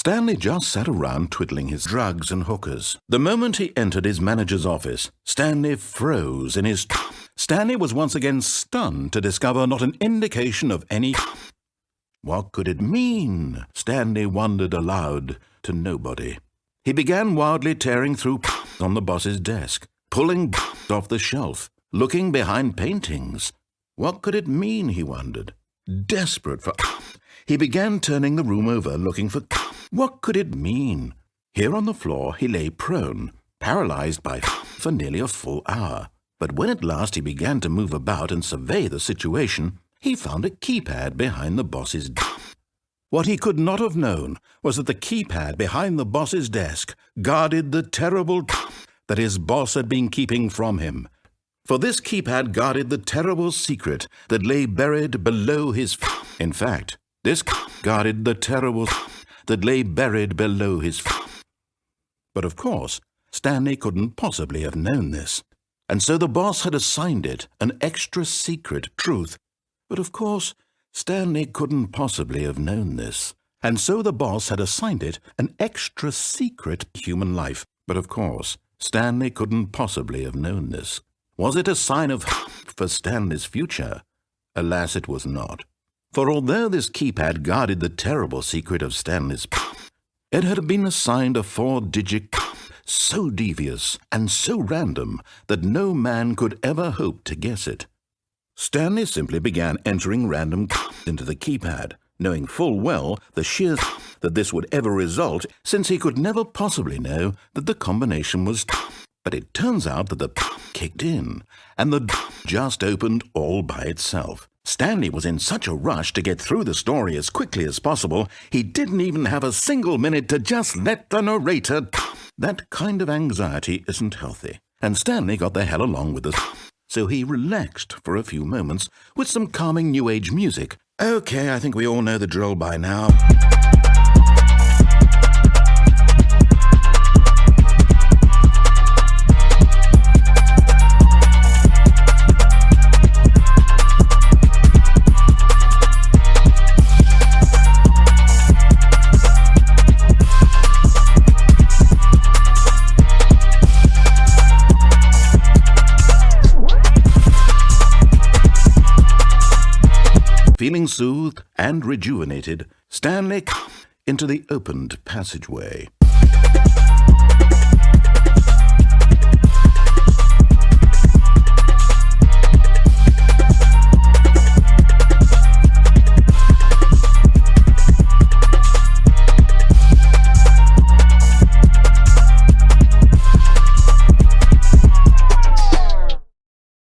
Stanley just sat around twiddling his drugs and hookers. The moment he entered his manager's office, Stanley froze in his... Stanley was once again stunned to discover not an indication of any... What could it mean? Stanley wondered aloud to nobody. He began wildly tearing through on the boss's desk, pulling off the shelf, looking behind paintings. What could it mean, he wondered. Desperate for... He began turning the room over, looking for... What could it mean? Here on the floor he lay prone, paralyzed by for nearly a full hour. But when at last he began to move about and survey the situation, he found a keypad behind the boss's desk. What he could not have known was that the keypad behind the boss's desk guarded the terrible that his boss had been keeping from him. For this keypad guarded the terrible secret that lay buried below his... In fact, this guarded the terrible that lay buried below his... But of course, Stanley couldn't possibly have known this. And so the boss had assigned it an extra secret truth. But of course, Stanley couldn't possibly have known this. And so the boss had assigned it an extra secret human life. But of course, Stanley couldn't possibly have known this. Was it a sign of for Stanley's future? Alas, it was not. For although this keypad guarded the terrible secret of Stanley's, it had been assigned a 4-digit so devious and so random that no man could ever hope to guess it. Stanley simply began entering random into the keypad, knowing full well the sheer that this would ever result, since he could never possibly know that the combination was... But it turns out that the kicked in, and the just opened all by itself. Stanley was in such a rush to get through the story as quickly as possible, he didn't even have a single minute to just let the narrator... That kind of anxiety isn't healthy, and Stanley got the hell along with us. So he relaxed for a few moments with some calming New Age music. Okay, I think we all know the drill by now. Feeling soothed and rejuvenated, Stanley into the opened passageway.